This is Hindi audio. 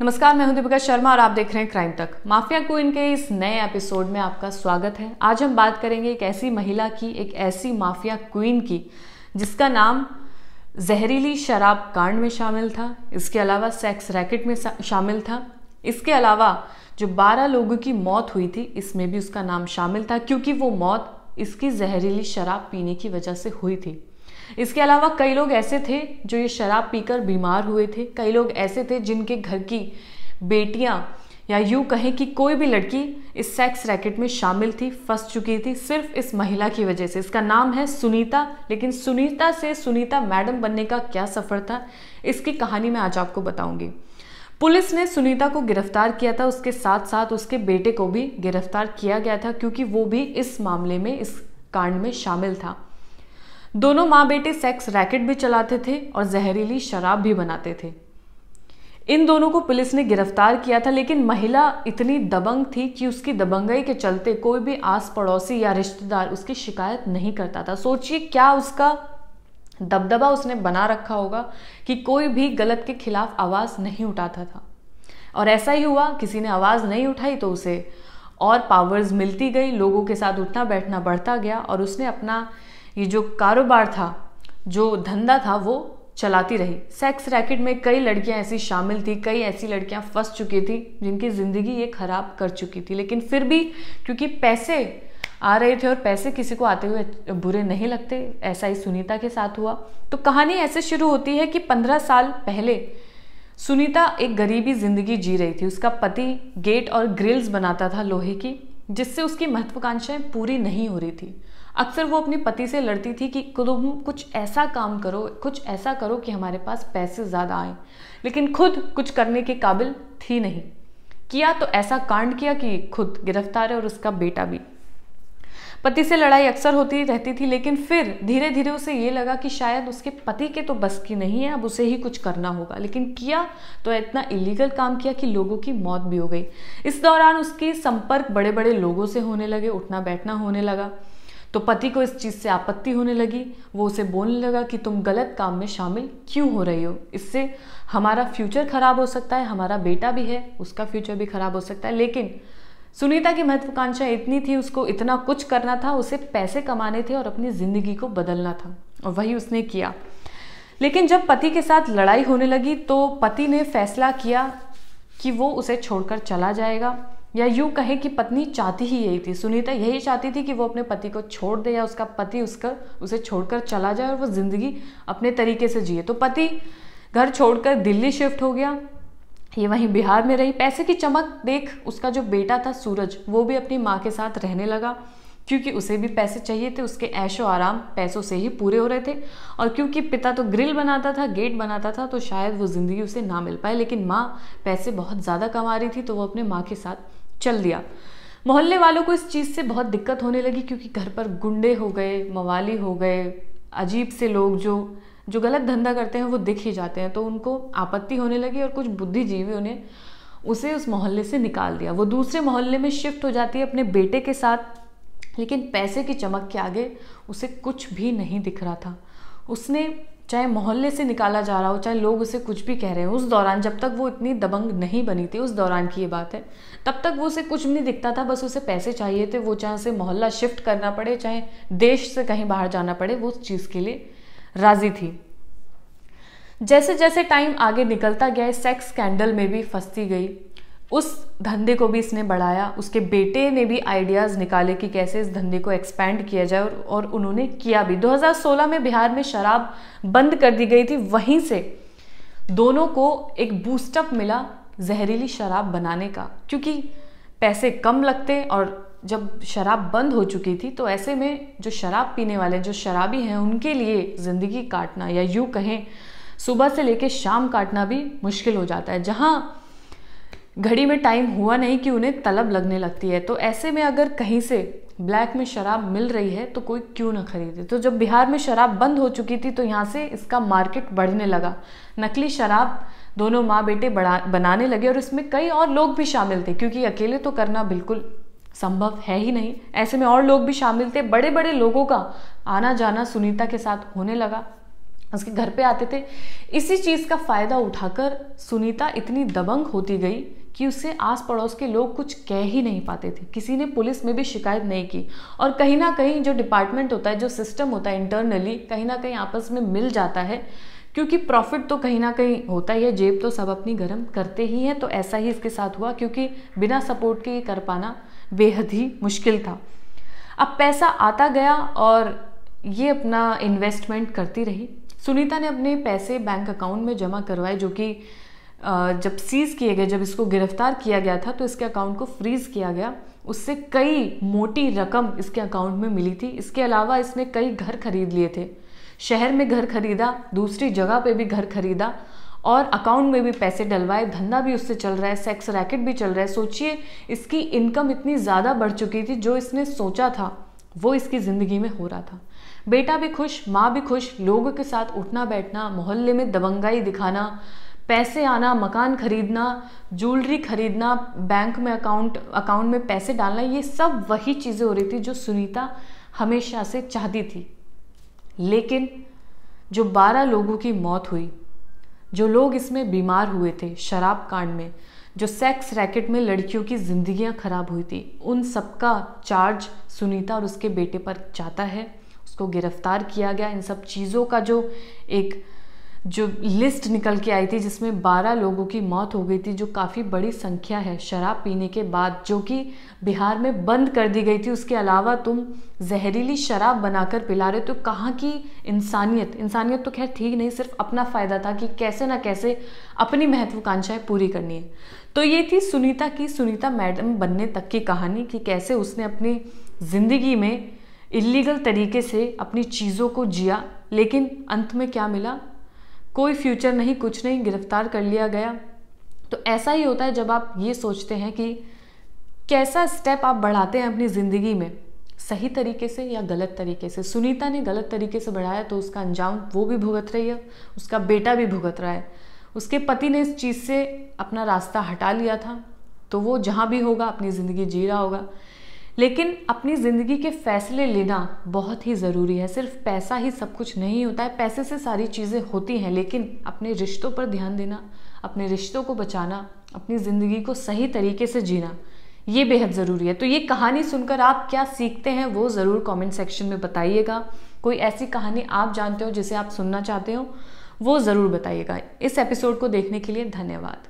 नमस्कार, मैं हूं दीपिका शर्मा और आप देख रहे हैं क्राइम तक। माफिया क्वीन के इस नए एपिसोड में आपका स्वागत है। आज हम बात करेंगे एक ऐसी महिला की, एक ऐसी माफिया क्वीन की जिसका नाम जहरीली शराब कांड में शामिल था, इसके अलावा सेक्स रैकेट में शामिल था, इसके अलावा जो 12 लोगों की मौत हुई थी इसमें भी उसका नाम शामिल था, क्योंकि वो मौत इसकी जहरीली शराब पीने की वजह से हुई थी। इसके अलावा कई लोग ऐसे थे जो ये शराब पीकर बीमार हुए थे, कई लोग ऐसे थे जिनके घर की बेटियां या यूं कहें कि कोई भी लड़की इस सेक्स रैकेट में शामिल थी, फंस चुकी थी सिर्फ इस महिला की वजह से। इसका नाम है सुनीता। लेकिन सुनीता से सुनीता मैडम बनने का क्या सफर था, इसकी कहानी मैं आज आपको बताऊंगी। पुलिस ने सुनीता को गिरफ्तार किया था, उसके साथ साथ उसके बेटे को भी गिरफ्तार किया गया था, क्योंकि वो भी इस मामले में, इस कांड में शामिल था। दोनों माँ बेटे सेक्स रैकेट भी चलाते थे और जहरीली शराब भी बनाते थे। इन दोनों को पुलिस ने गिरफ्तार किया था, लेकिन महिला इतनी दबंग थी कि उसकी दबंगई के चलते कोई भी आस पड़ोसी या रिश्तेदार उसकी शिकायत नहीं करता था। सोचिए क्या उसका दबदबा उसने बना रखा होगा कि कोई भी गलत के खिलाफ आवाज नहीं उठाता था। और ऐसा ही हुआ, किसी ने आवाज नहीं उठाई तो उसे और पावर्स मिलती गई, लोगों के साथ उठना बैठना बढ़ता गया और उसने अपना ये जो कारोबार था, जो धंधा था, वो चलाती रही। सेक्स रैकेट में कई लड़कियां ऐसी शामिल थी, कई ऐसी लड़कियां फंस चुकी थी जिनकी जिंदगी ये खराब कर चुकी थी, लेकिन फिर भी क्योंकि पैसे आ रहे थे और पैसे किसी को आते हुए बुरे नहीं लगते, ऐसा ही सुनीता के साथ हुआ। तो कहानी ऐसे शुरू होती है कि 15 साल पहले सुनीता एक गरीबी जिंदगी जी रही थी। उसका पति गेट और ग्रिल्स बनाता था लोहे की, जिससे उसकी महत्वाकांक्षाएं पूरी नहीं हो रही थी। अक्सर वो अपने पति से लड़ती थी कि तुम कुछ ऐसा काम करो, कुछ ऐसा करो कि हमारे पास पैसे ज़्यादा आए, लेकिन खुद कुछ करने के काबिल थी नहीं। किया तो ऐसा कांड किया कि खुद गिरफ्तार है और उसका बेटा भी। पति से लड़ाई अक्सर होती रहती थी, लेकिन फिर धीरे धीरे उसे ये लगा कि शायद उसके पति के तो बस की नहीं है, अब उसे ही कुछ करना होगा। लेकिन किया तो इतना इलीगल काम किया कि लोगों की मौत भी हो गई। इस दौरान उसकी संपर्क बड़े बड़े लोगों से होने लगे, उठना बैठना होने लगा। तो पति को इस चीज़ से आपत्ति होने लगी। वो उसे बोलने लगा कि तुम गलत काम में शामिल क्यों हो रही हो, इससे हमारा फ्यूचर खराब हो सकता है, हमारा बेटा भी है, उसका फ्यूचर भी खराब हो सकता है। लेकिन सुनीता की महत्वाकांक्षा इतनी थी, उसको इतना कुछ करना था, उसे पैसे कमाने थे और अपनी ज़िंदगी को बदलना था, और वही उसने किया। लेकिन जब पति के साथ लड़ाई होने लगी तो पति ने फैसला किया कि वो उसे छोड़कर चला जाएगा, या यूं कहें कि पत्नी चाहती ही यही थी। सुनीता यही चाहती थी कि वो अपने पति को छोड़ दे या उसका पति उसे छोड़कर चला जाए और वो जिंदगी अपने तरीके से जिए। तो पति घर छोड़कर दिल्ली शिफ्ट हो गया, ये वहीं बिहार में रही। पैसे की चमक देख उसका जो बेटा था सूरज, वो भी अपनी माँ के साथ रहने लगा, क्योंकि उसे भी पैसे चाहिए थे। उसके ऐशो आराम पैसों से ही पूरे हो रहे थे, और क्योंकि पिता तो ग्रिल बनाता था, गेट बनाता था, तो शायद वो जिंदगी उसे ना मिल पाए। लेकिन माँ पैसे बहुत ज़्यादा कमा रही थी, तो वो अपने माँ के साथ चल दिया। मोहल्ले वालों को इस चीज़ से बहुत दिक्कत होने लगी, क्योंकि घर पर गुंडे हो गए, मवाली हो गए, अजीब से लोग जो गलत धंधा करते हैं वो दिख ही जाते हैं। तो उनको आपत्ति होने लगी और कुछ बुद्धिजीवियों ने उसे उस मोहल्ले से निकाल दिया। वो दूसरे मोहल्ले में शिफ्ट हो जाती है अपने बेटे के साथ, लेकिन पैसे की चमक के आगे उसे कुछ भी नहीं दिख रहा था। उसने चाहे मोहल्ले से निकाला जा रहा हो, चाहे लोग उसे कुछ भी कह रहे हैं, उस दौरान जब तक वो इतनी दबंग नहीं बनी थी, उस दौरान की ये बात है, तब तक वो उसे कुछ नहीं दिखता था। बस उसे पैसे चाहिए थे। वो चाहे उसे मोहल्ला शिफ्ट करना पड़े, चाहे देश से कहीं बाहर जाना पड़े, वो उस चीज़ के लिए राजी थी। जैसे जैसे टाइम आगे निकलता गया, सेक्स स्कैंडल में भी फंसती गई। उस धंधे को भी इसने बढ़ाया। उसके बेटे ने भी आइडियाज़ निकाले कि कैसे इस धंधे को एक्सपैंड किया जाए, और उन्होंने किया भी। 2016 में बिहार में शराब बंद कर दी गई थी। वहीं से दोनों को एक बूस्टअप मिला जहरीली शराब बनाने का, क्योंकि पैसे कम लगते और जब शराब बंद हो चुकी थी, तो ऐसे में जो शराब पीने वाले, जो शराबी हैं, उनके लिए ज़िंदगी काटना, या यूँ कहें सुबह से लेकर शाम काटना भी मुश्किल हो जाता है। जहाँ घड़ी में टाइम हुआ नहीं कि उन्हें तलब लगने लगती है। तो ऐसे में अगर कहीं से ब्लैक में शराब मिल रही है तो कोई क्यों ना खरीदे। तो जब बिहार में शराब बंद हो चुकी थी, तो यहाँ से इसका मार्केट बढ़ने लगा। नकली शराब दोनों माँ बेटे बनाने लगे, और इसमें कई और लोग भी शामिल थे, क्योंकि अकेले तो करना बिल्कुल संभव है ही नहीं। ऐसे में और लोग भी शामिल थे। बड़े बड़े लोगों का आना जाना सुनीता के साथ होने लगा। उसके घर पे आते थे। इसी चीज़ का फ़ायदा उठाकर सुनीता इतनी दबंग होती गई कि उसे आस पड़ोस के लोग कुछ कह ही नहीं पाते थे। किसी ने पुलिस में भी शिकायत नहीं की। और कहीं ना कहीं जो डिपार्टमेंट होता है, जो सिस्टम होता है इंटरनली, कहीं ना कहीं आपस में मिल जाता है, क्योंकि प्रॉफिट तो कहीं ना कहीं होता ही है, जेब तो सब अपनी गर्म करते ही हैं। तो ऐसा ही इसके साथ हुआ, क्योंकि बिना सपोर्ट के ये कर पाना बेहद ही मुश्किल था। अब पैसा आता गया और ये अपना इन्वेस्टमेंट करती रही। सुनीता ने अपने पैसे बैंक अकाउंट में जमा करवाए, जो कि जब सीज किए गए, जब इसको गिरफ्तार किया गया था तो इसके अकाउंट को फ्रीज किया गया। उससे कई मोटी रकम इसके अकाउंट में मिली थी। इसके अलावा इसने कई घर खरीद लिए थे, शहर में घर खरीदा, दूसरी जगह पे भी घर खरीदा और अकाउंट में भी पैसे डलवाए। धंधा भी उससे चल रहा है, सेक्स रैकेट भी चल रहा है। सोचिए, इसकी इनकम इतनी ज़्यादा बढ़ चुकी थी, जो इसने सोचा था वो इसकी ज़िंदगी में हो रहा था। बेटा भी खुश, माँ भी खुश, लोगों के साथ उठना बैठना, मोहल्ले में दबंगाई दिखाना, पैसे आना, मकान खरीदना, ज्वेलरी खरीदना, बैंक में अकाउंट में पैसे डालना, ये सब वही चीज़ें हो रही थी जो सुनीता हमेशा से चाहती थी। लेकिन जो 12 लोगों की मौत हुई, जो लोग इसमें बीमार हुए थे शराब कांड में, जो सेक्स रैकेट में लड़कियों की जिंदगियां खराब हुई थी, उन सबका चार्ज सुनीता और उसके बेटे पर जाता है। उसको गिरफ्तार किया गया। इन सब चीज़ों का जो लिस्ट निकल के आई थी, जिसमें 12 लोगों की मौत हो गई थी, जो काफ़ी बड़ी संख्या है शराब पीने के बाद, जो कि बिहार में बंद कर दी गई थी। उसके अलावा तुम जहरीली शराब बनाकर पिला रहे, तो कहाँ की इंसानियत तो खैर ठीक नहीं, सिर्फ अपना फ़ायदा था कि कैसे ना कैसे अपनी महत्वाकांक्षाएं पूरी करनी है। तो ये थी सुनीता मैडम बनने तक की कहानी, कि कैसे उसने अपनी ज़िंदगी में इलीगल तरीके से अपनी चीज़ों को जिया, लेकिन अंत में क्या मिला? कोई फ्यूचर नहीं, कुछ नहीं, गिरफ्तार कर लिया गया। तो ऐसा ही होता है जब आप ये सोचते हैं कि कैसा स्टेप आप बढ़ाते हैं अपनी ज़िंदगी में, सही तरीके से या गलत तरीके से। सुनीता ने गलत तरीके से बढ़ाया तो उसका अंजाम वो भी भुगत रही है, उसका बेटा भी भुगत रहा है। उसके पति ने इस चीज़ से अपना रास्ता हटा लिया था, तो वो जहाँ भी होगा अपनी ज़िंदगी जी रहा होगा। लेकिन अपनी ज़िंदगी के फैसले लेना बहुत ही ज़रूरी है। सिर्फ पैसा ही सब कुछ नहीं होता है, पैसे से सारी चीज़ें होती हैं, लेकिन अपने रिश्तों पर ध्यान देना, अपने रिश्तों को बचाना, अपनी ज़िंदगी को सही तरीके से जीना, ये बेहद ज़रूरी है। तो ये कहानी सुनकर आप क्या सीखते हैं वो ज़रूर कमेंट सेक्शन में बताइएगा। कोई ऐसी कहानी आप जानते हो जिसे आप सुनना चाहते हो, वो ज़रूर बताइएगा। इस एपिसोड को देखने के लिए धन्यवाद।